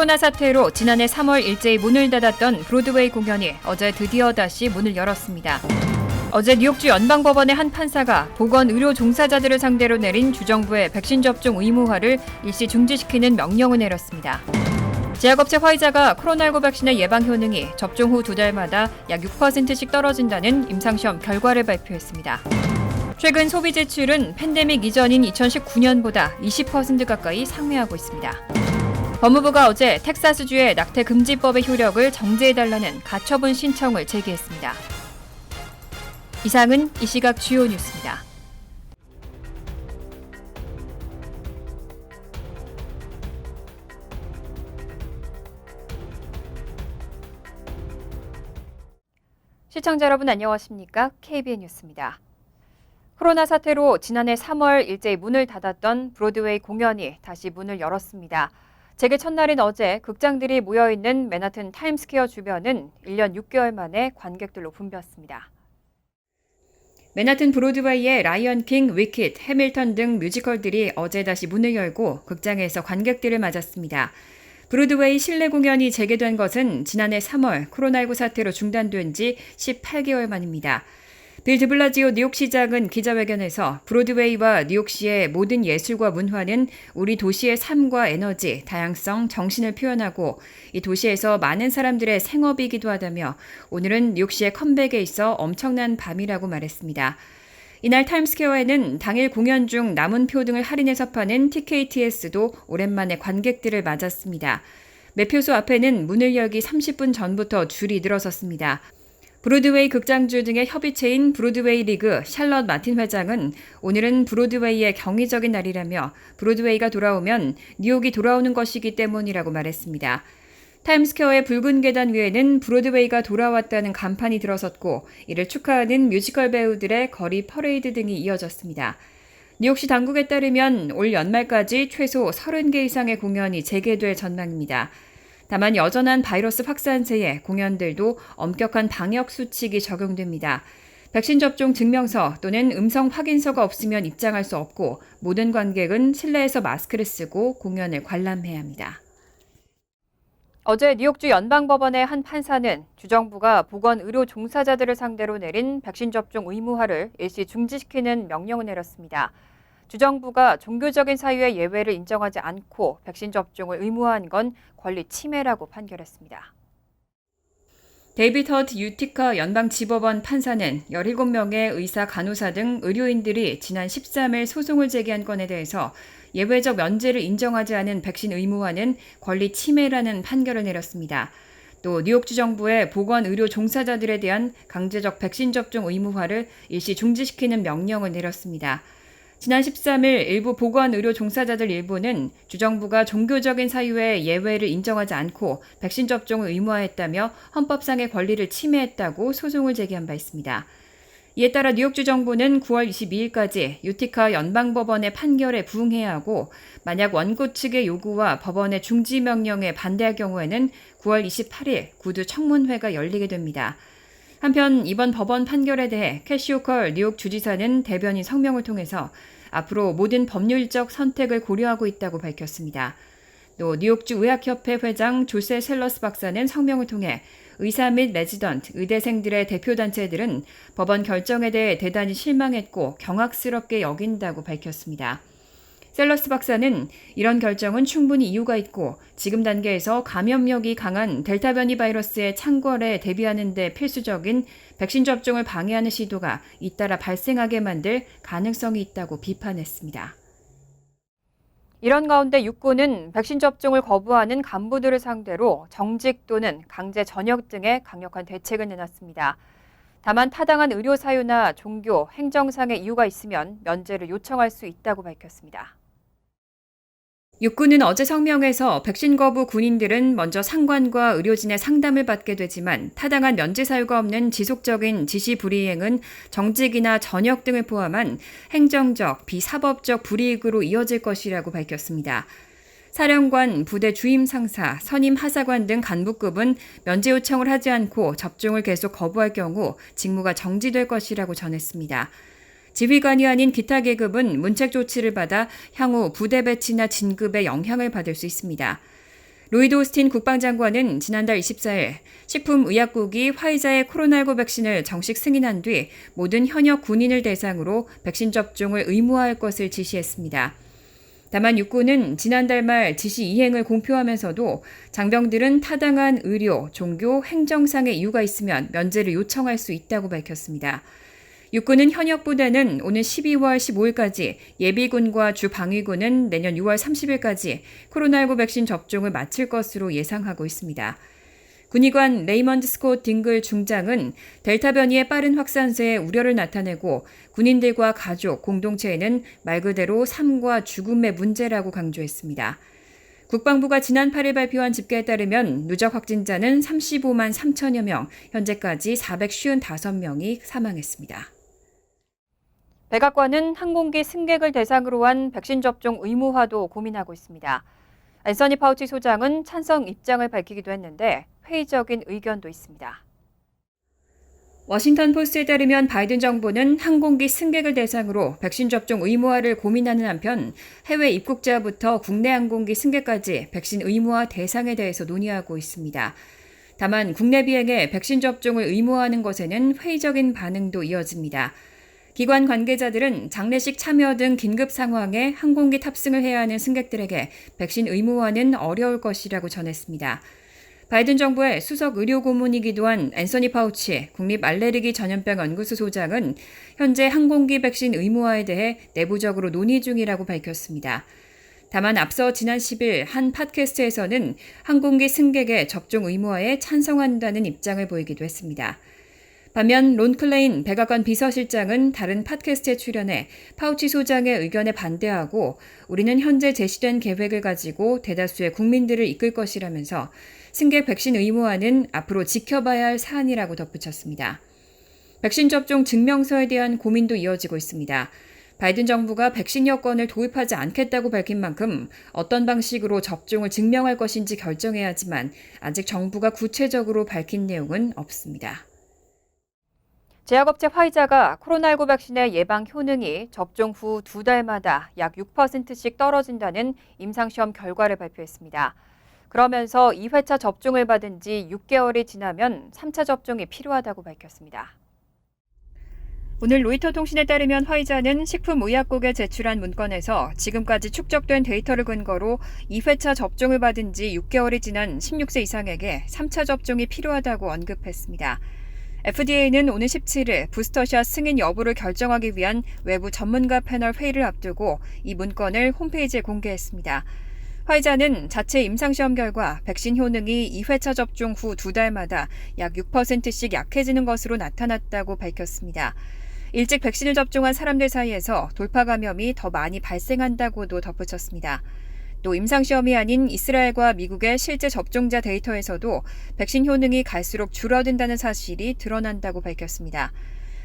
코로나 사태로 지난해 3월 일제히 문을 닫았던 브로드웨이 공연이 어제 드디어 다시 문을 열었습니다. 어제 뉴욕주 연방법원의 한 판사가 보건의료 종사자들을 상대로 내린 주정부의 백신 접종 의무화를 일시 중지시키는 명령을 내렸습니다. 제약업체 화이자가 코로나19 백신의 예방 효능이 접종 후 2달마다 약 6%씩 떨어진다는 임상시험 결과를 발표했습니다. 최근 소비 지출은 팬데믹 이전인 2019년보다 20% 가까이 상회하고 있습니다. 법무부가 어제 텍사스주의 낙태 금지법의 효력을 정지해달라는 가처분 신청을 제기했습니다. 이상은 이 시각 주요 뉴스입니다. 시청자 여러분 안녕하십니까? KBN 뉴스입니다. 코로나 사태로 지난해 3월 일제히 문을 닫았던 브로드웨이 공연이 다시 문을 열었습니다. 재개 첫날인 어제 극장들이 모여있는 맨하튼 타임스퀘어 주변은 1년 6개월 만에 관객들로 붐볐습니다. 맨하튼 브로드웨이의 라이언 킹, 위킷, 해밀턴 등 뮤지컬들이 어제 다시 문을 열고 극장에서 관객들을 맞았습니다. 브로드웨이 실내 공연이 재개된 것은 지난해 3월 코로나19 사태로 중단된 지 18개월 만입니다. 빌 드블라지오 뉴욕시장은 기자회견에서 브로드웨이와 뉴욕시의 모든 예술과 문화는 우리 도시의 삶과 에너지, 다양성, 정신을 표현하고 이 도시에서 많은 사람들의 생업이기도 하다며 오늘은 뉴욕시의 컴백에 있어 엄청난 밤이라고 말했습니다. 이날 타임스퀘어에는 당일 공연 중 남은 표 등을 할인해서 파는 TKTS도 오랜만에 관객들을 맞았습니다. 매표소 앞에는 문을 열기 30분 전부터 줄이 늘어섰습니다. 브로드웨이 극장주 등의 협의체인 브로드웨이 리그 샬럿 마틴 회장은 오늘은 브로드웨이의 경이적인 날이라며 브로드웨이가 돌아오면 뉴욕이 돌아오는 것이기 때문이라고 말했습니다. 타임스퀘어의 붉은 계단 위에는 브로드웨이가 돌아왔다는 간판이 들어섰고 이를 축하하는 뮤지컬 배우들의 거리 퍼레이드 등이 이어졌습니다. 뉴욕시 당국에 따르면 올 연말까지 최소 30개 이상의 공연이 재개될 전망입니다. 다만 여전한 바이러스 확산세에 공연들도 엄격한 방역 수칙이 적용됩니다. 백신 접종 증명서 또는 음성 확인서가 없으면 입장할 수 없고 모든 관객은 실내에서 마스크를 쓰고 공연을 관람해야 합니다. 어제 뉴욕주 연방법원의 한 판사는 주정부가 보건의료 종사자들을 상대로 내린 백신 접종 의무화를 일시 중지시키는 명령을 내렸습니다. 주정부가 종교적인 사유의 예외를 인정하지 않고 백신 접종을 의무화한 건 권리 침해라고 판결했습니다. 데이비드 허트 유티카 연방지법원 판사는 17명의 의사, 간호사 등 의료인들이 지난 13일 소송을 제기한 건에 대해서 예외적 면제를 인정하지 않은 백신 의무화는 권리 침해라는 판결을 내렸습니다. 또 뉴욕주 정부의 보건의료 종사자들에 대한 강제적 백신 접종 의무화를 일시 중지시키는 명령을 내렸습니다. 지난 13일 일부 보건의료 종사자들 일부는 주정부가 종교적인 사유의 예외를 인정하지 않고 백신 접종을 의무화했다며 헌법상의 권리를 침해했다고 소송을 제기한 바 있습니다. 이에 따라 뉴욕주 정부는 9월 22일까지 유티카 연방법원의 판결에 부응해야 하고 만약 원고 측의 요구와 법원의 중지 명령에 반대할 경우에는 9월 28일 구두 청문회가 열리게 됩니다. 한편 이번 법원 판결에 대해 캐시 호컬 뉴욕 주지사는 대변인 성명을 통해서 앞으로 모든 법률적 선택을 고려하고 있다고 밝혔습니다. 또 뉴욕주 의학협회 회장 조세 셀러스 박사는 성명을 통해 의사 및 레지던트, 의대생들의 대표단체들은 법원 결정에 대해 대단히 실망했고 경악스럽게 여긴다고 밝혔습니다. 셀러스 박사는 이런 결정은 충분히 이유가 있고 지금 단계에서 감염력이 강한 델타 변이 바이러스의 창궐에 대비하는 데 필수적인 백신 접종을 방해하는 시도가 잇따라 발생하게 만들 가능성이 있다고 비판했습니다. 이런 가운데 육군은 백신 접종을 거부하는 간부들을 상대로 정직 또는 강제 전역 등의 강력한 대책을 내놨습니다. 다만 타당한 의료 사유나 종교, 행정상의 이유가 있으면 면제를 요청할 수 있다고 밝혔습니다. 육군은 어제 성명에서 백신 거부 군인들은 먼저 상관과 의료진의 상담을 받게 되지만 타당한 면제 사유가 없는 지속적인 지시 불이행은 정직이나 전역 등을 포함한 행정적, 비사법적 불이익으로 이어질 것이라고 밝혔습니다. 사령관, 부대 주임 상사, 선임 하사관 등 간부급은 면제 요청을 하지 않고 접종을 계속 거부할 경우 직무가 정지될 것이라고 전했습니다. 지휘관이 아닌 기타 계급은 문책 조치를 받아 향후 부대 배치나 진급에 영향을 받을 수 있습니다. 로이드 오스틴 국방장관은 지난달 24일 식품의약국이 화이자의 코로나19 백신을 정식 승인한 뒤 모든 현역 군인을 대상으로 백신 접종을 의무화할 것을 지시했습니다. 다만 육군은 지난달 말 지시 이행을 공표하면서도 장병들은 타당한 의료, 종교, 행정상의 이유가 있으면 면제를 요청할 수 있다고 밝혔습니다. 육군은 현역 부대는 오는 12월 15일까지, 예비군과 주방위군은 내년 6월 30일까지 코로나19 백신 접종을 마칠 것으로 예상하고 있습니다. 군의관 레이먼드 스콧 딩글 중장은 델타 변이의 빠른 확산세에 우려를 나타내고 군인들과 가족, 공동체에는 말 그대로 삶과 죽음의 문제라고 강조했습니다. 국방부가 지난 8일 발표한 집계에 따르면 누적 확진자는 35만 3천여 명, 현재까지 455명이 사망했습니다. 백악관은 항공기 승객을 대상으로 한 백신 접종 의무화도 고민하고 있습니다. 앤서니 파우치 소장은 찬성 입장을 밝히기도 했는데 회의적인 의견도 있습니다. 워싱턴 포스트에 따르면 바이든 정부는 항공기 승객을 대상으로 백신 접종 의무화를 고민하는 한편 해외 입국자부터 국내 항공기 승객까지 백신 의무화 대상에 대해서 논의하고 있습니다. 다만 국내 비행에 백신 접종을 의무화하는 것에는 회의적인 반응도 이어집니다. 기관 관계자들은 장례식 참여 등 긴급 상황에 항공기 탑승을 해야 하는 승객들에게 백신 의무화는 어려울 것이라고 전했습니다. 바이든 정부의 수석 의료고문이기도 한 앤서니 파우치 국립알레르기 전염병 연구소 소장은 현재 항공기 백신 의무화에 대해 내부적으로 논의 중이라고 밝혔습니다. 다만 앞서 지난 10일 한 팟캐스트에서는 항공기 승객의 접종 의무화에 찬성한다는 입장을 보이기도 했습니다. 반면 론 클레인 백악관 비서실장은 다른 팟캐스트에 출연해 파우치 소장의 의견에 반대하고 우리는 현재 제시된 계획을 가지고 대다수의 국민들을 이끌 것이라면서 승객 백신 의무화는 앞으로 지켜봐야 할 사안이라고 덧붙였습니다. 백신 접종 증명서에 대한 고민도 이어지고 있습니다. 바이든 정부가 백신 여권을 도입하지 않겠다고 밝힌 만큼 어떤 방식으로 접종을 증명할 것인지 결정해야 하지만 아직 정부가 구체적으로 밝힌 내용은 없습니다. 제약업체 화이자가 코로나19 백신의 예방 효능이 접종 후 2달마다 약 6%씩 떨어진다는 임상시험 결과를 발표했습니다. 그러면서 2회차 접종을 받은 지 6개월이 지나면 3차 접종이 필요하다고 밝혔습니다. 오늘 로이터 통신에 따르면 화이자는 식품의약국에 제출한 문건에서 지금까지 축적된 데이터를 근거로 2회차 접종을 받은 지 6개월이 지난 16세 이상에게 3차 접종이 필요하다고 언급했습니다. FDA는 오늘 17일 부스터샷 승인 여부를 결정하기 위한 외부 전문가 패널 회의를 앞두고 이 문건을 홈페이지에 공개했습니다. 화이자는 자체 임상시험 결과 백신 효능이 2회차 접종 후 2달마다 약 6%씩 약해지는 것으로 나타났다고 밝혔습니다. 일찍 백신을 접종한 사람들 사이에서 돌파 감염이 더 많이 발생한다고도 덧붙였습니다. 또 임상시험이 아닌 이스라엘과 미국의 실제 접종자 데이터에서도 백신 효능이 갈수록 줄어든다는 사실이 드러난다고 밝혔습니다.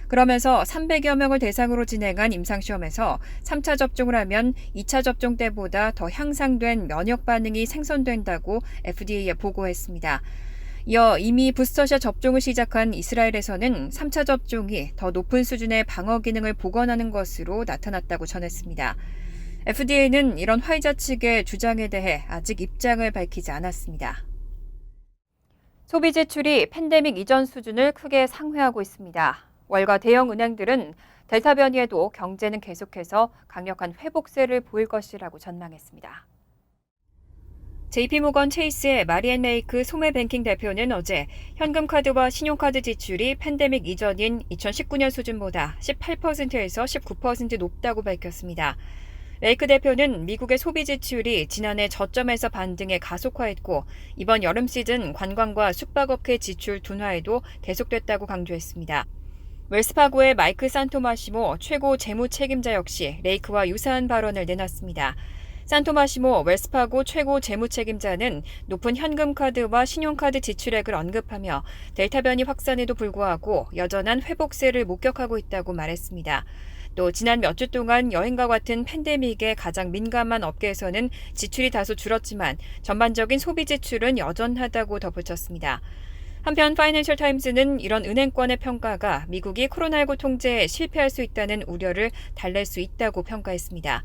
그러면서 300여 명을 대상으로 진행한 임상시험에서 3차 접종을 하면 2차 접종 때보다 더 향상된 면역 반응이 생성된다고 FDA에 보고했습니다. 이어 이미 부스터샷 접종을 시작한 이스라엘에서는 3차 접종이 더 높은 수준의 방어 기능을 복원하는 것으로 나타났다고 전했습니다. FDA는 이런 화이자 측의 주장에 대해 아직 입장을 밝히지 않았습니다. 소비 지출이 팬데믹 이전 수준을 크게 상회하고 있습니다. 월가 대형 은행들은 델타 변이에도 경제는 계속해서 강력한 회복세를 보일 것이라고 전망했습니다. JP모건 체이스의 마리앤 레이크 소매뱅킹 대표는 어제 현금카드와 신용카드 지출이 팬데믹 이전인 2019년 수준보다 18%에서 19% 높다고 밝혔습니다. 레이크 대표는 미국의 소비 지출이 지난해 저점에서 반등에 가속화했고 이번 여름 시즌 관광과 숙박업계 지출 둔화에도 계속됐다고 강조했습니다. 웰스파고의 마이크 산토마시모 최고 재무 책임자 역시 레이크와 유사한 발언을 내놨습니다. 산토마시모 웰스파고 최고 재무 책임자는 높은 현금카드와 신용카드 지출액을 언급하며 델타 변이 확산에도 불구하고 여전한 회복세를 목격하고 있다고 말했습니다. 또 지난 몇 주 동안 여행과 같은 팬데믹에 가장 민감한 업계에서는 지출이 다소 줄었지만 전반적인 소비 지출은 여전하다고 덧붙였습니다. 한편 파이낸셜 타임스는 이런 은행권의 평가가 미국이 코로나19 통제에 실패할 수 있다는 우려를 달랠 수 있다고 평가했습니다.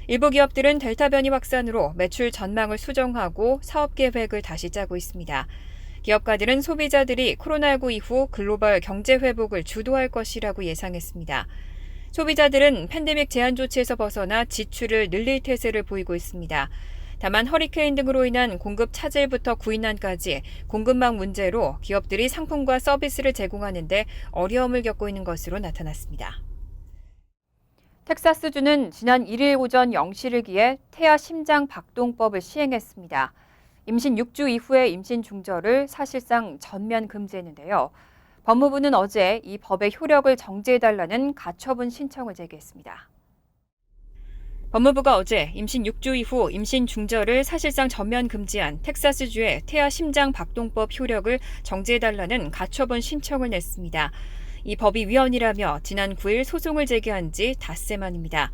일부 기업들은 델타 변이 확산으로 매출 전망을 수정하고 사업 계획을 다시 짜고 있습니다. 기업가들은 소비자들이 코로나19 이후 글로벌 경제 회복을 주도할 것이라고 예상했습니다. 소비자들은 팬데믹 제한 조치에서 벗어나 지출을 늘릴 태세를 보이고 있습니다. 다만 허리케인 등으로 인한 공급 차질부터 구인난까지 공급망 문제로 기업들이 상품과 서비스를 제공하는 데 어려움을 겪고 있는 것으로 나타났습니다. 텍사스주는 지난 1일 오전 0시를 기해 태아 심장 박동법을 시행했습니다. 임신 6주 이후의 임신 중절을 사실상 전면 금지했는데요. 법무부는 어제 이 법의 효력을 정지해달라는 가처분 신청을 제기했습니다. 법무부가 어제 임신 6주 이후 임신 중절을 사실상 전면 금지한 텍사스주의 태아 심장 박동법 효력을 정지해달라는 가처분 신청을 냈습니다. 이 법이 위헌이라며 지난 9일 소송을 제기한 지 닷새 만입니다.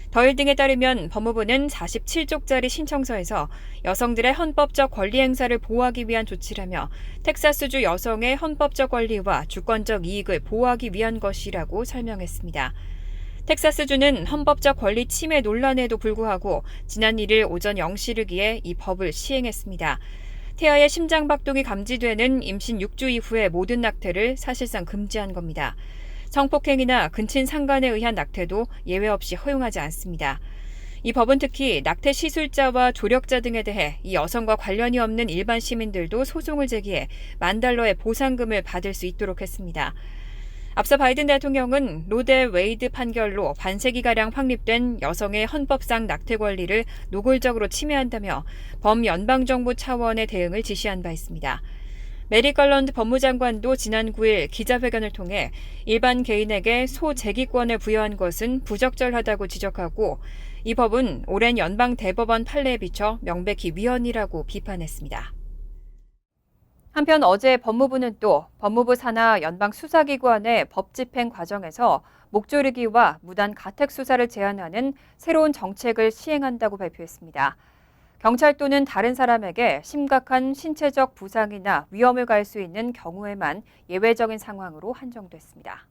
더일 등에 따르면 법무부는 47쪽짜리 신청서에서 여성들의 헌법적 권리 행사를 보호하기 위한 조치라며 텍사스주 여성의 헌법적 권리와 주권적 이익을 보호하기 위한 것이라고 설명했습니다. 텍사스주는 헌법적 권리 침해 논란에도 불구하고 지난 1일 오전 0시를 기해 이 법을 시행했습니다. 태아의 심장박동이 감지되는 임신 6주 이후의 모든 낙태를 사실상 금지한 겁니다. 성폭행이나 근친 상간에 의한 낙태도 예외 없이 허용하지 않습니다. 이 법은 특히 낙태 시술자와 조력자 등에 대해 이 여성과 관련이 없는 일반 시민들도 소송을 제기해 $10,000의 보상금을 받을 수 있도록 했습니다. 앞서 바이든 대통령은 로데 웨이드 판결로 반세기가량 확립된 여성의 헌법상 낙태 권리를 노골적으로 침해한다며 범연방정부 차원의 대응을 지시한 바 있습니다. 메릭 갈런드 법무장관도 지난 9일 기자회견을 통해 일반 개인에게 소재기권을 부여한 것은 부적절하다고 지적하고 이 법은 오랜 연방 대법원 판례에 비춰 명백히 위헌이라고 비판했습니다. 한편 어제 법무부는 또 법무부 산하 연방수사기관의 법 집행 과정에서 목조르기와 무단 가택 수사를 제한하는 새로운 정책을 시행한다고 발표했습니다. 경찰 또는 다른 사람에게 심각한 신체적 부상이나 위험을 가할 수 있는 경우에만 예외적인 상황으로 한정됐습니다.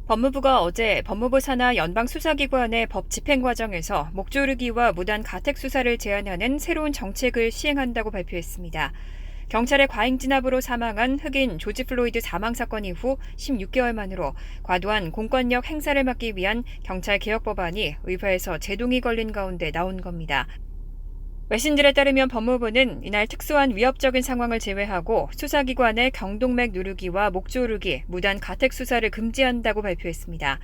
법무부가 어제 법무부 산하 연방수사기관의 법 집행 과정에서 목조르기와 무단 가택 수사를 제한하는 새로운 정책을 시행한다고 발표했습니다. 경찰의 과잉 진압으로 사망한 흑인 조지 플로이드 사망 사건 이후 16개월 만으로 과도한 공권력 행사를 막기 위한 경찰 개혁 법안이 의회에서 제동이 걸린 가운데 나온 겁니다. 외신들에 따르면 법무부는 이날 특수한 위협적인 상황을 제외하고 수사기관의 경동맥 누르기와 목 조르기, 무단 가택 수사를 금지한다고 발표했습니다.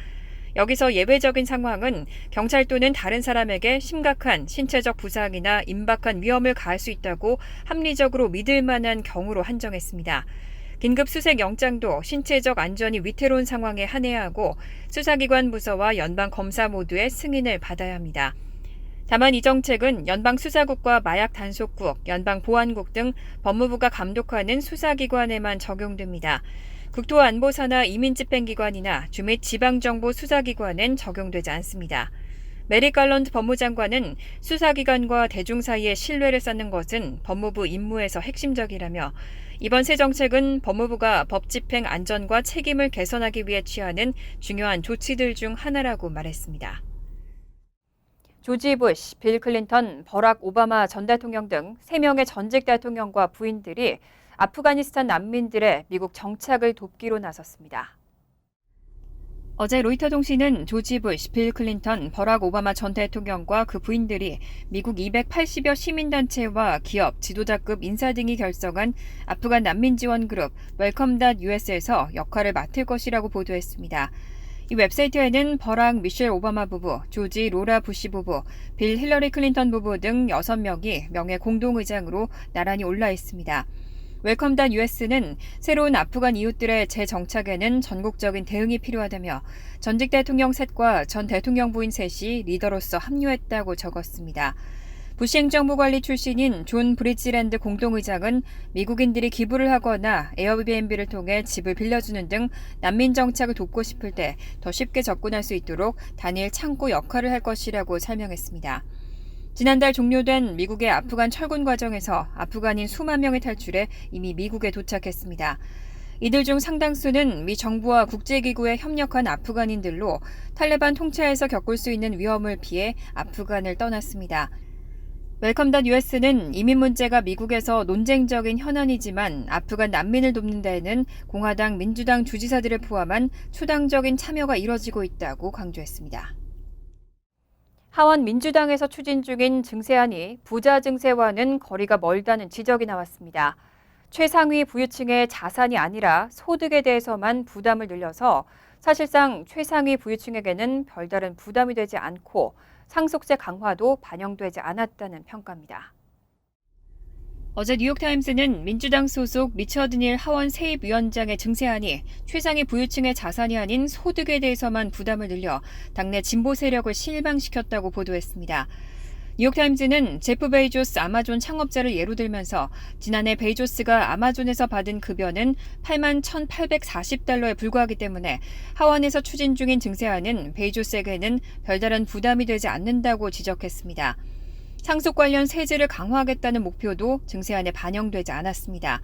여기서 예외적인 상황은 경찰 또는 다른 사람에게 심각한 신체적 부상이나 임박한 위험을 가할 수 있다고 합리적으로 믿을 만한 경우로 한정했습니다. 긴급 수색 영장도 신체적 안전이 위태로운 상황에 한해야 하고 수사기관 부서와 연방검사 모두의 승인을 받아야 합니다. 다만 이 정책은 연방수사국과 마약단속국, 연방보안국 등 법무부가 감독하는 수사기관에만 적용됩니다. 국토안보사나 이민집행기관이나 주 및 지방정보 수사기관엔 적용되지 않습니다. 메릭 갈런드 법무장관은 수사기관과 대중 사이의 신뢰를 쌓는 것은 법무부 임무에서 핵심적이라며 이번 새 정책은 법무부가 법 집행 안전과 책임을 개선하기 위해 취하는 중요한 조치들 중 하나라고 말했습니다. 조지 부시, 빌 클린턴, 버락 오바마 전 대통령 등 3명의 전직 대통령과 부인들이 아프가니스탄 난민들의 미국 정착을 돕기로 나섰습니다. 어제 로이터 통신은 조지 부시, 빌 클린턴, 버락 오바마 전 대통령과 그 부인들이 미국 280여 시민단체와 기업, 지도자급 인사 등이 결성한 아프간 난민 지원 그룹 웰컴.US에서 역할을 맡을 것이라고 보도했습니다. 이 웹사이트에는 버락 미셸 오바마 부부, 조지 로라 부시 부부, 빌 힐러리 클린턴 부부 등 6명이 명예 공동의장으로 나란히 올라 있습니다. 웰컴.US는 새로운 아프간 이웃들의 재정착에는 전국적인 대응이 필요하다며 전직 대통령 셋과 전 대통령 부인 셋이 리더로서 합류했다고 적었습니다. 부시 행정부 관리 출신인 존 브리지랜드 공동의장은 미국인들이 기부를 하거나 에어비앤비를 통해 집을 빌려주는 등 난민 정착을 돕고 싶을 때 더 쉽게 접근할 수 있도록 단일 창구 역할을 할 것이라고 설명했습니다. 지난달 종료된 미국의 아프간 철군 과정에서 아프간인 수만 명이 탈출해 이미 미국에 도착했습니다. 이들 중 상당수는 미 정부와 국제기구에 협력한 아프간인들로 탈레반 통치하에서 겪을 수 있는 위험을 피해 아프간을 떠났습니다. 웰컴 US는 이민 문제가 미국에서 논쟁적인 현안이지만 아프간 난민을 돕는 데에는 공화당, 민주당 주지사들을 포함한 초당적인 참여가 이뤄지고 있다고 강조했습니다. 하원 민주당에서 추진 중인 증세안이 부자 증세와는 거리가 멀다는 지적이 나왔습니다. 최상위 부유층의 자산이 아니라 소득에 대해서만 부담을 늘려서 사실상 최상위 부유층에게는 별다른 부담이 되지 않고 상속세 강화도 반영되지 않았다는 평가입니다. 어제 뉴욕타임스는 민주당 소속 리처드 닐 하원 세입위원장의 증세안이 최상위 부유층의 자산이 아닌 소득에 대해서만 부담을 늘려 당내 진보 세력을 실망시켰다고 보도했습니다. 뉴욕타임즈는 제프 베이조스 아마존 창업자를 예로 들면서 지난해 베이조스가 아마존에서 받은 급여는 8만 1,840달러에 불과하기 때문에 하원에서 추진 중인 증세안은 베이조스에게는 별다른 부담이 되지 않는다고 지적했습니다. 상속 관련 세제를 강화하겠다는 목표도 증세안에 반영되지 않았습니다.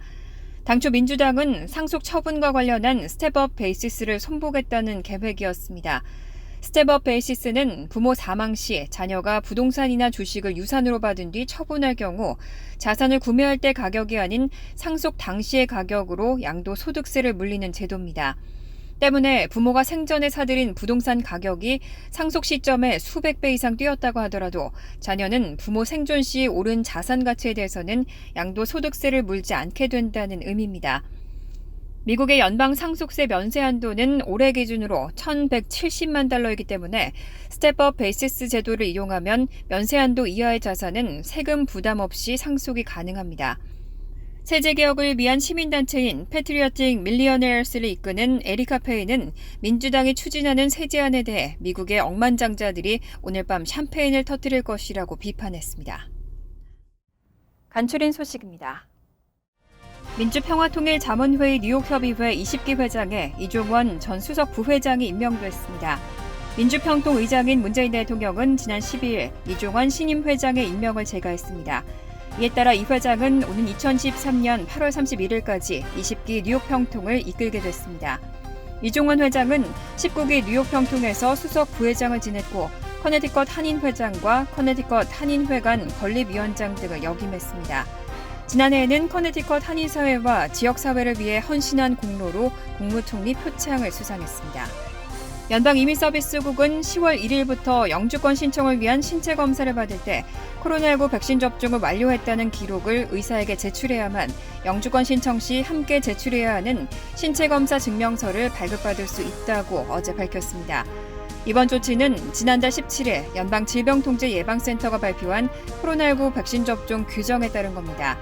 당초 민주당은 상속 처분과 관련한 스텝업 베이시스를 손보겠다는 계획이었습니다. 스텝업 베이시스는 부모 사망 시 자녀가 부동산이나 주식을 유산으로 받은 뒤 처분할 경우 자산을 구매할 때 가격이 아닌 상속 당시의 가격으로 양도소득세를 물리는 제도입니다. 때문에 부모가 생전에 사들인 부동산 가격이 상속 시점에 수백 배 이상 뛰었다고 하더라도 자녀는 부모 생존 시 오른 자산 가치에 대해서는 양도소득세를 물지 않게 된다는 의미입니다. 미국의 연방 상속세 면세 한도는 올해 기준으로 1,170만 달러이기 때문에 스텝업 베이시스 제도를 이용하면 면세 한도 이하의 자산은 세금 부담 없이 상속이 가능합니다. 세제 개혁을 위한 시민단체인 패트리어틱 밀리어네어스를 이끄는 에리카 페이는 민주당이 추진하는 세제안에 대해 미국의 억만장자들이 오늘 밤 샴페인을 터뜨릴 것이라고 비판했습니다. 간추린 소식입니다. 민주평화통일자문회의 뉴욕협의회 20기 회장에 이종원 전 수석 부회장이 임명됐습니다. 민주평통 의장인 문재인 대통령은 지난 12일 이종원 신임 회장의 임명을 제거했습니다. 이에 따라 이 회장은 오는 2013년 8월 31일까지 20기 뉴욕평통을 이끌게 됐습니다. 이종원 회장은 19기 뉴욕평통에서 수석 부회장을 지냈고 커네티컷 한인회장과 커네티컷 한인회관 건립위원장 등을 역임했습니다. 지난해에는 커네티컷 한인사회와 지역사회를 위해 헌신한 공로로 국무총리 표창을 수상했습니다. 연방이민서비스국은 10월 1일부터 영주권 신청을 위한 신체검사를 받을 때 코로나19 백신 접종을 완료했다는 기록을 의사에게 제출해야만 영주권 신청 시 함께 제출해야 하는 신체검사 증명서를 발급받을 수 있다고 어제 밝혔습니다. 이번 조치는 지난달 17일 연방질병통제예방센터가 발표한 코로나19 백신 접종 규정에 따른 겁니다.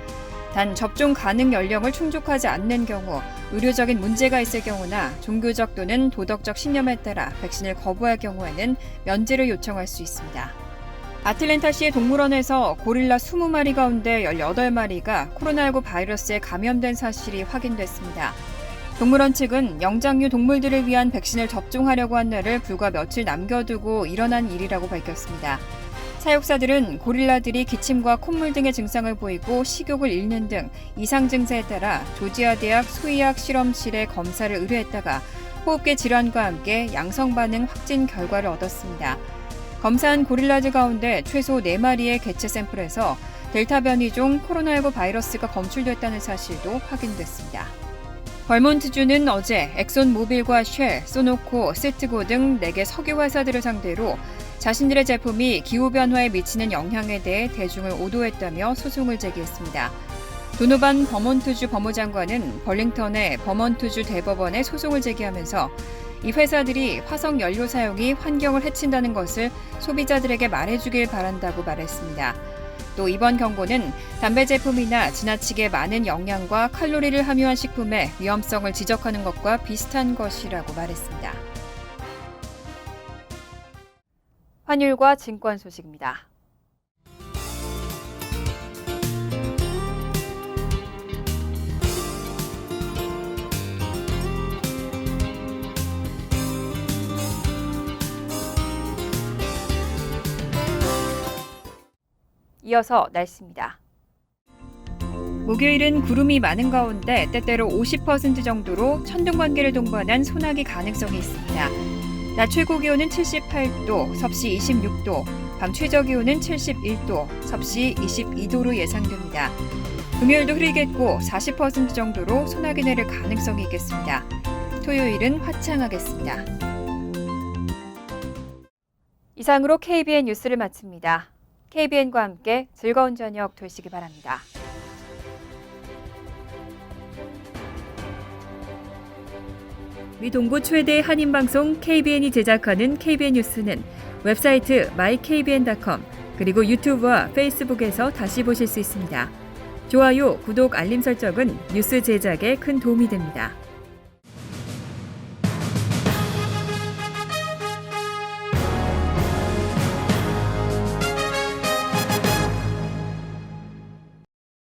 단 접종 가능 연령을 충족하지 않는 경우, 의료적인 문제가 있을 경우나 종교적 또는 도덕적 신념에 따라 백신을 거부할 경우에는 면제를 요청할 수 있습니다. 아틀랜타시의 동물원에서 고릴라 20마리 가운데 18마리가 코로나19 바이러스에 감염된 사실이 확인됐습니다. 동물원 측은 영장류 동물들을 위한 백신을 접종하려고 한 날을 불과 며칠 남겨두고 일어난 일이라고 밝혔습니다. 사육사들은 고릴라들이 기침과 콧물 등의 증상을 보이고 식욕을 잃는 등 이상 증세에 따라 조지아 대학 수의학 실험실에 검사를 의뢰했다가 호흡기 질환과 함께 양성 반응 확진 결과를 얻었습니다. 검사한 고릴라들 가운데 최소 4마리의 개체 샘플에서 델타 변이종 코로나19 바이러스가 검출됐다는 사실도 확인됐습니다. 벌몬트주는 어제 엑손모빌과 쉘, 소노코, 시트고 등 4개 석유 회사들을 상대로 자신들의 제품이 기후변화에 미치는 영향에 대해 대중을 오도했다며 소송을 제기했습니다. 도노반 버몬트주 법무장관은 벌링턴의 버몬트주 대법원에 소송을 제기하면서 이 회사들이 화석 연료 사용이 환경을 해친다는 것을 소비자들에게 말해주길 바란다고 말했습니다. 또 이번 경고는 담배 제품이나 지나치게 많은 영양과 칼로리를 함유한 식품의 위험성을 지적하는 것과 비슷한 것이라고 말했습니다. 환율과 증권 소식입니다. 이어서 날씨입니다. 목요일은 구름이 많은 가운데 때때로 50% 정도로 천둥 번개를 동반한 소나기 가능성이 있습니다. 낮 최고 기온은 78도, 섭씨 26도, 밤 최저 기온은 71도, 섭씨 22도로 예상됩니다. 금요일도 흐리겠고 40% 정도로 소나기 내릴 가능성이 있겠습니다. 토요일은 화창하겠습니다. 이상으로 KBN 뉴스를 마칩니다. KBN과 함께 즐거운 저녁 되시기 바랍니다. 미 동부 최대 한인방송 KBN이 제작하는 KBN 뉴스는 웹사이트 mykbn.com 그리고 유튜브와 페이스북에서 다시 보실 수 있습니다. 좋아요, 구독, 알림 설정은 뉴스 제작에 큰 도움이 됩니다.